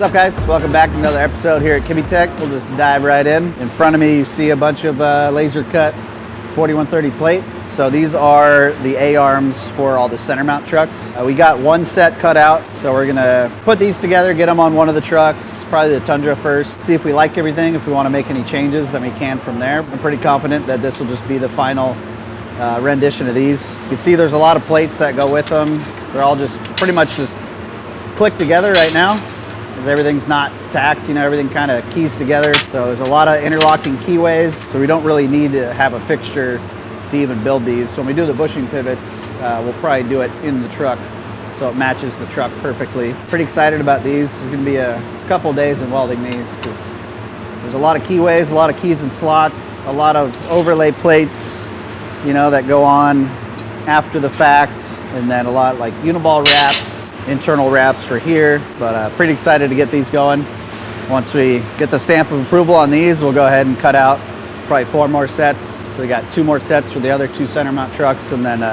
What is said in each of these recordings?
What's up, guys? Welcome back to another episode here at Kimmy Tech. We'll just dive right in. In front of me, you see a bunch of laser cut 4130 plate. So these are the A-arms for all the center mount trucks. We got one set cut out, so we're gonna put these together, get them on one of the trucks, probably the Tundra first, see if we like everything. If we wanna make any changes, then we can from there. I'm pretty confident that this will just be the final rendition of these. You can see there's a lot of plates that go with them. They're all just pretty much just click together right now, because everything's not tacked, you know, everything kind of keys together. So there's a lot of interlocking keyways, so we don't really need to have a fixture to even build these. So when we do the bushing pivots, we'll probably do it in the truck so it matches the truck perfectly. Pretty excited about these. There's gonna be a couple days in welding these because there's a lot of keyways, a lot of keys and slots, a lot of overlay plates, you know, that go on after the fact, and then a lot like uniball wraps, internal wraps for here, but pretty excited to get these going. Once we get the stamp of approval on these, we'll go ahead and cut out probably 4 more sets. So we got 2 more sets for the other 2 center mount trucks, and then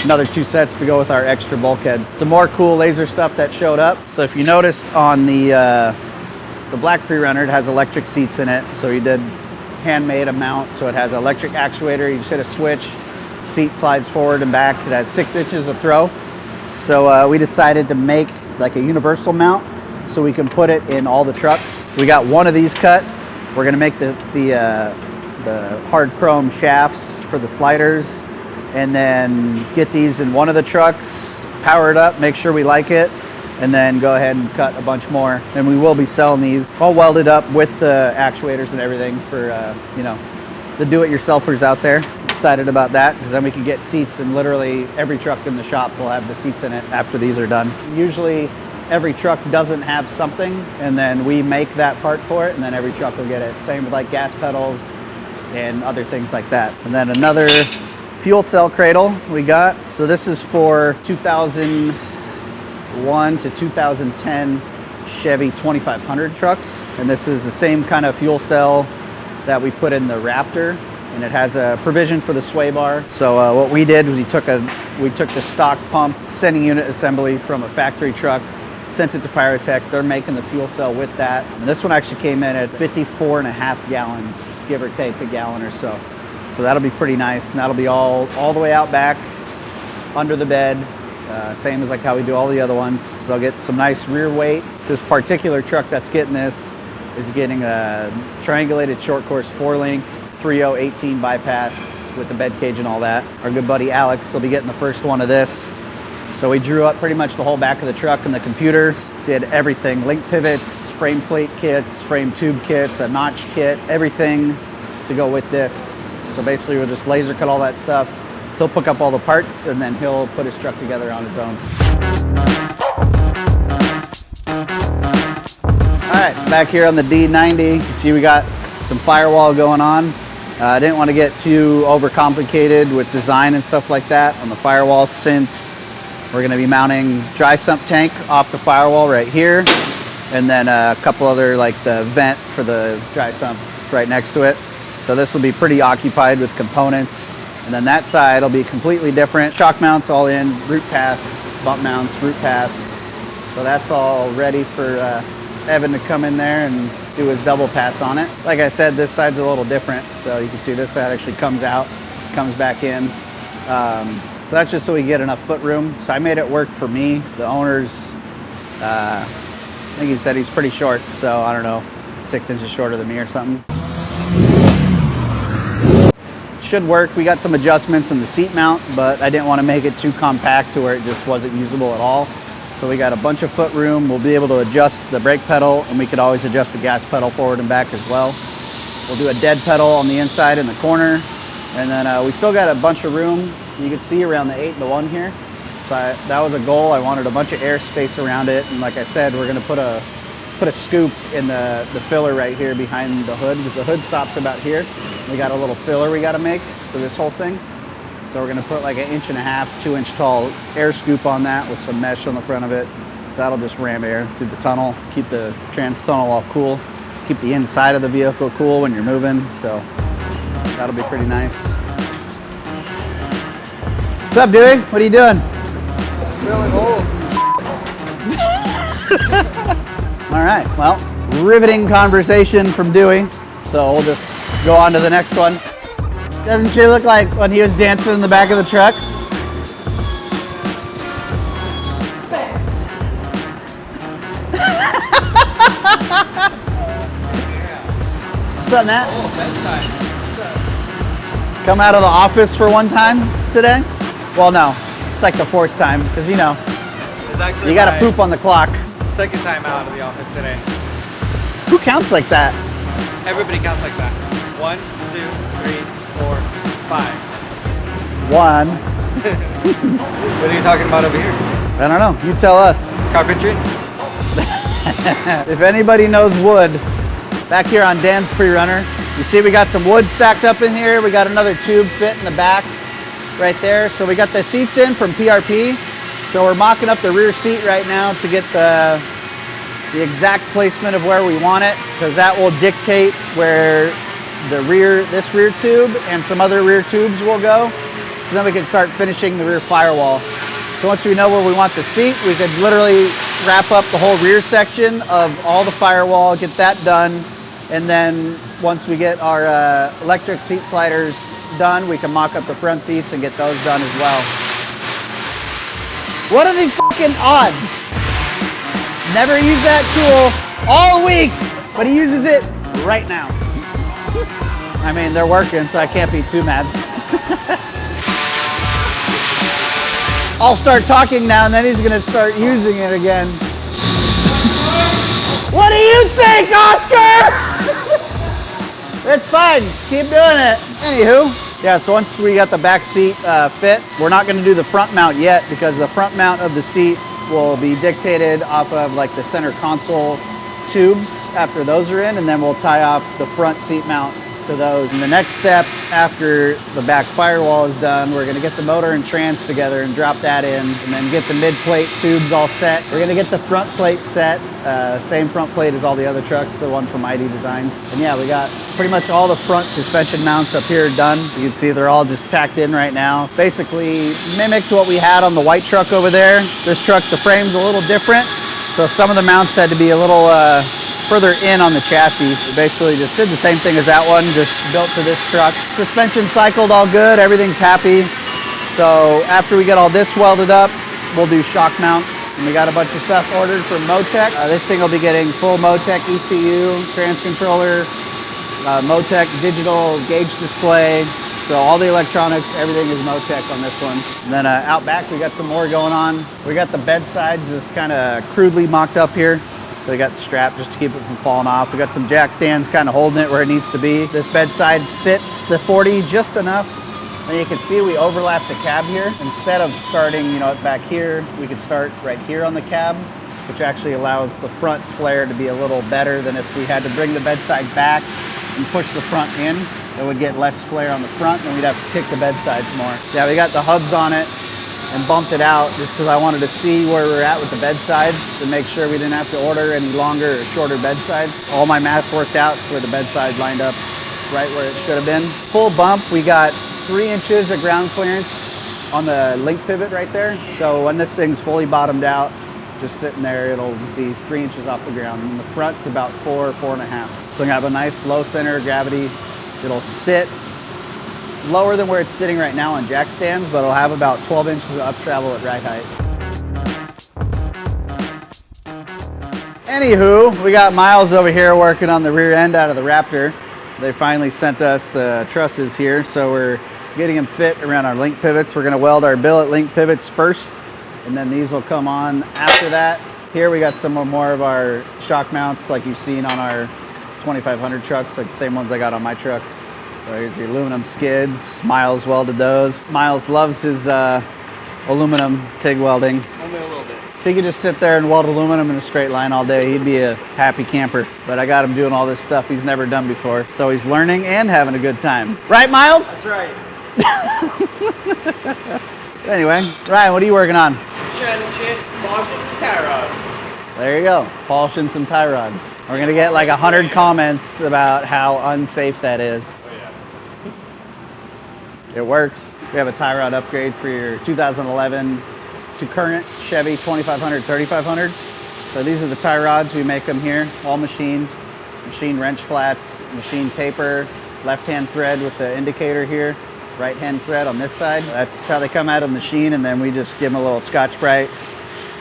another 2 sets to go with our extra bulkheads. Some more cool laser stuff that showed up. So if you noticed on the black pre-runner, it has electric seats in it. So he did handmade a mount, so it has an electric actuator. You just hit a switch, seat slides forward and back. It has 6 inches of throw. So we decided to make like a universal mount so we can put it in all the trucks. We got one of these cut. We're gonna make the hard chrome shafts for the sliders, and then get these in one of the trucks, power it up, make sure we like it, and then go ahead and cut a bunch more. And we will be selling these all welded up with the actuators and everything for you know, the do-it-yourselfers out there. Excited about that, because then we can get seats in literally every truck in the shop will have the seats in it after these are done. Usually every truck doesn't have something, and then we make that part for it, and then every truck will get it. Same with like gas pedals and other things like that. And then another fuel cell cradle we got. So this is for 2001 to 2010 Chevy 2500 trucks. And this is the same kind of fuel cell that we put in the Raptor, and it has a provision for the sway bar. So what we did was we took the stock pump sending unit assembly from a factory truck, sent it to Pyrotech. They're making the fuel cell with that. And this one actually came in at 54.5 gallons, give or take a gallon or so. So that'll be pretty nice. And that'll be all the way out back, under the bed, same as like how we do all the other ones. So I'll get some nice rear weight. This particular truck that's getting this is getting a triangulated short course 4-link 3018 bypass with the bed cage and all that. Our good buddy Alex will be getting the first one of this. So we drew up pretty much the whole back of the truck and the computer, did everything, link pivots, frame plate kits, frame tube kits, a notch kit, everything to go with this. So basically we'll just laser cut all that stuff. He'll pick up all the parts, and then he'll put his truck together on his own. All right, back here on the D90, you see we got some firewall going on. I didn't want to get too overcomplicated with design and stuff like that on the firewall, since we're going to be mounting dry sump tank off the firewall right here, and then a couple other, like the vent for the dry sump right next to it. So this will be pretty occupied with components. And then that side will be completely different. Shock mounts all in, root path, bump mounts, root path. So that's all ready for Evan to come in there and do his double pass on it. Like I said, this side's a little different. So you can see this side actually comes out, comes back in. So that's just so we get enough foot room. So I made it work for me. The owner's, I think he said he's pretty short. So I don't know, 6 inches shorter than me or something. Should work. We got some adjustments in the seat mount, but I didn't want to make it too compact to where it just wasn't usable at all. So we got a bunch of foot room. We'll be able to adjust the brake pedal, and we could always adjust the gas pedal forward and back as well. We'll do a dead pedal on the inside in the corner. And then we still got a bunch of room. You can see around the 8-to-1 here. So that was a goal. I wanted a bunch of air space around it. And like I said, we're going to put a scoop in the filler right here behind the hood, because the hood stops about here. We got a little filler we got to make for this whole thing. So we're going to put like 1.5 inch, 2 inch tall air scoop on that with some mesh on the front of it. So that'll just ram air through the tunnel, keep the trans tunnel all cool, keep the inside of the vehicle cool when you're moving. So that'll be pretty nice. What's up, Dewey? What are you doing? Drilling holes. All right, well, riveting conversation from Dewey. So we'll just go on to the next one. Doesn't she look like when he was dancing in the back of the truck? What's up, Nat? Oh, bedtime. Come out of the office for one time today? Well, no, it's like the fourth time, because you know, It's actually you gotta my poop on the clock. second time out of the office today. Who counts like that? Everybody counts like that. 1, 2, 3, 4, 5. One. What are you talking about over here? I don't know, you tell us. Carpentry? If anybody knows wood, back here on Dan's pre-runner, you see we got some wood stacked up in here. We got another tube fit in the back right there. So we got the seats in from PRP. So we're mocking up the rear seat right now to get the exact placement of where we want it, because that will dictate where this rear tube and some other rear tubes will go. So then we can start finishing the rear firewall. So once we know where we want the seat, we could literally wrap up the whole rear section of all the firewall, get that done. And then once we get our electric seat sliders done, we can mock up the front seats and get those done as well. What are the fucking odds? Never used that tool all week, but he uses it right now. I mean, they're working, so I can't be too mad. I'll start talking now, and then he's gonna start using it again. What do you think, Oscar? It's fine, keep doing it. Anywho, yeah, so once we got the back seat fit, we're not gonna do the front mount yet, because the front mount of the seat will be dictated off of like the center console tubes after those are in, and then we'll tie off the front seat mount to those. And the next step after the back firewall is done, we're gonna get the motor and trans together and drop that in, and then get the mid plate tubes all set. We're gonna get the front plate set, same front plate as all the other trucks, the one from ID Designs. And yeah, we got pretty much all the front suspension mounts up here done. You can see they're all just tacked in right now. Basically mimicked what we had on the white truck over there. This truck, the frame's a little different, so some of the mounts had to be a little further in on the chassis. We basically just did the same thing as that one, just built to this truck. Suspension cycled all good, everything's happy. So after we get all this welded up, we'll do shock mounts. And we got a bunch of stuff ordered from Motec. This thing will be getting full Motec ECU, trans controller, Motec digital gauge display. So all the electronics, everything is Motec on this one. And then out back, we got some more going on. We got the bed sides just kind of crudely mocked up here. So we got the strap just to keep it from falling off. We got some jack stands kind of holding it where it needs to be. This bedside fits the 40 just enough. And you can see we overlapped the cab here. Instead of starting, you know, back here, we could start right here on the cab, which actually allows the front flare to be a little better than if we had to bring the bedside back and push the front in. It would get less flare on the front, and we'd have to kick the bedsides more. Yeah, we got the hubs on it and bumped it out just because I wanted to see where we're at with the bedsides to make sure we didn't have to order any longer or shorter bedsides. All my math worked out where the bedside lined up right where it should have been. Full bump, we got 3 inches of ground clearance on the link pivot right there. So when this thing's fully bottomed out, just sitting there, it'll be 3 inches off the ground. And the front's about 4.5. So we have a nice low center of gravity. It'll sit lower than where it's sitting right now on jack stands, but it'll have about 12 inches of up travel at ride height. Anywho, we got Miles over here working on the rear end out of the Raptor. They finally sent us the trusses here, so we're getting them fit around our link pivots. We're gonna weld our billet link pivots first, and then these will come on after that. Here we got some more of our shock mounts like you've seen on our 2500 trucks, like the same ones I got on my truck. So here's the aluminum skids. Miles welded those. Miles loves his aluminum TIG welding. Only a little bit. If he could just sit there and weld aluminum in a straight line all day, he'd be a happy camper. But I got him doing all this stuff he's never done before. So he's learning and having a good time. Right, Miles? That's right. Anyway, Ryan, what are you working on? Shining shit, polishing some tie rods. There you go, polishing some tie rods. We're gonna get like 100 comments about how unsafe that is. Oh yeah. It works. We have a tie rod upgrade for your 2011 to current Chevy 2500, 3500. So these are the tie rods. We make them here, all machined. Machine wrench flats, machine taper, left-hand thread with the indicator here, right-hand thread on this side. That's how they come out of the machine, and then we just give them a little Scotch-Brite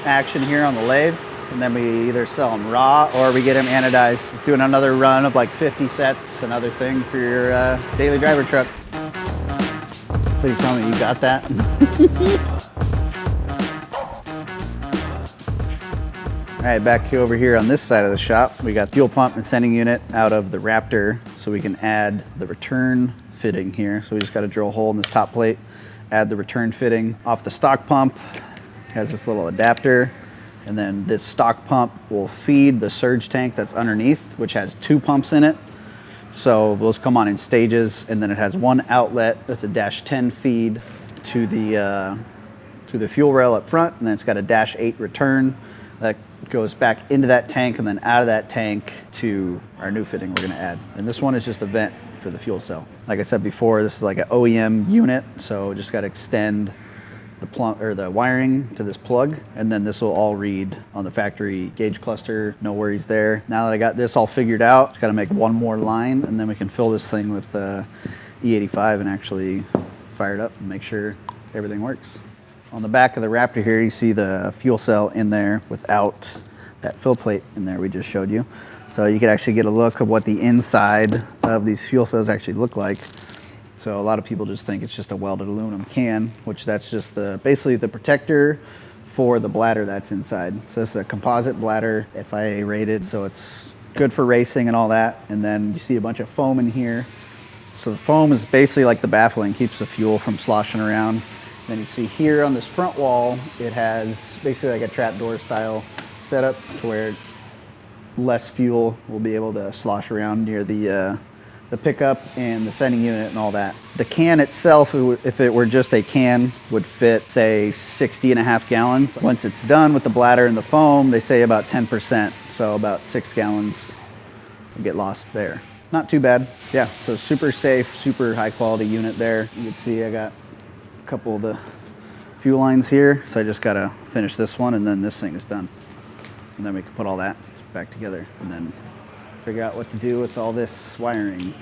action here on the lathe, and then we either sell them raw or we get them anodized. Doing another run of like 50 sets, another thing for your daily driver truck. Please tell me you got that. All right, back over here on this side of the shop, we got fuel pump and sending unit out of the Raptor, so we can add the return fitting here. So we just got to drill a hole in this top plate, add the return fitting. Off the stock pump, has this little adapter, and then this stock pump will feed the surge tank that's underneath, which has 2 pumps in it. So those come on in stages, and then it has one outlet that's a -10 feed to the fuel rail up front, and then it's got a -8 return that goes back into that tank and then out of that tank to our new fitting we're going to add. And this one is just a vent for the fuel cell. Like I said before, this is like an OEM unit, so just got to extend the plug or the wiring to this plug, and then this will all read on the factory gauge cluster. No worries there. Now that I got this all figured out, just got to make one more line, and then we can fill this thing with E85 and actually fire it up and make sure everything works. On the back of the Raptor here, you see the fuel cell in there without that fill plate in there we just showed you. So you can actually get a look of what the inside of these fuel cells actually look like. So a lot of people just think it's just a welded aluminum can, which that's just basically the protector for the bladder that's inside. So this is a composite bladder, FIA rated, so it's good for racing and all that. And then you see a bunch of foam in here. So the foam is basically like the baffling, keeps the fuel from sloshing around. Then you see here on this front wall, it has basically like a trapdoor style setup to where less fuel will be able to slosh around near the pickup and the sending unit and all that. The can itself, if it were just a can, would fit, say, 60.5 gallons. Once it's done with the bladder and the foam, they say about 10%, so about 6 gallons will get lost there. Not too bad. Yeah, so super safe, super high quality unit there. You can see I got a couple of the fuel lines here, so I just gotta finish this one and then this thing is done. And then we can put all that back together and then figure out what to do with all this wiring.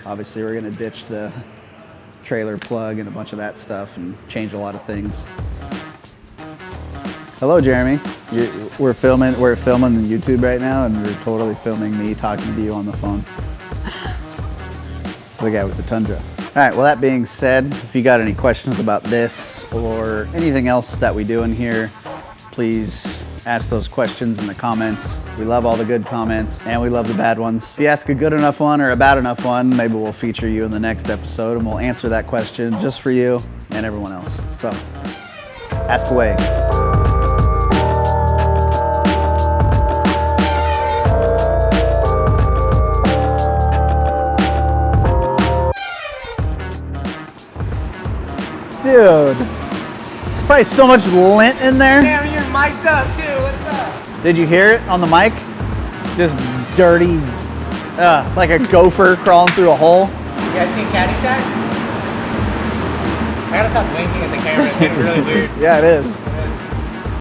Obviously we're gonna ditch the trailer plug and a bunch of that stuff and change a lot of things. Hello, Jeremy. We're filming the YouTube right now, and we're totally filming me talking to you on the phone. The guy with the Tundra. All right, well, that being said, if you got any questions about this or anything else that we do in here, please ask those questions in the comments. We love all the good comments and we love the bad ones. If you ask a good enough one or a bad enough one, maybe we'll feature you in the next episode and we'll answer that question just for you and everyone else. So, ask away. Dude, there's probably so much lint in there. Damn, you're mic'd up too. What's up? Did you hear it on the mic? Just dirty, like a gopher crawling through a hole. You guys seen Caddyshack? I gotta stop winking at the camera. It's getting really weird. Yeah, it is.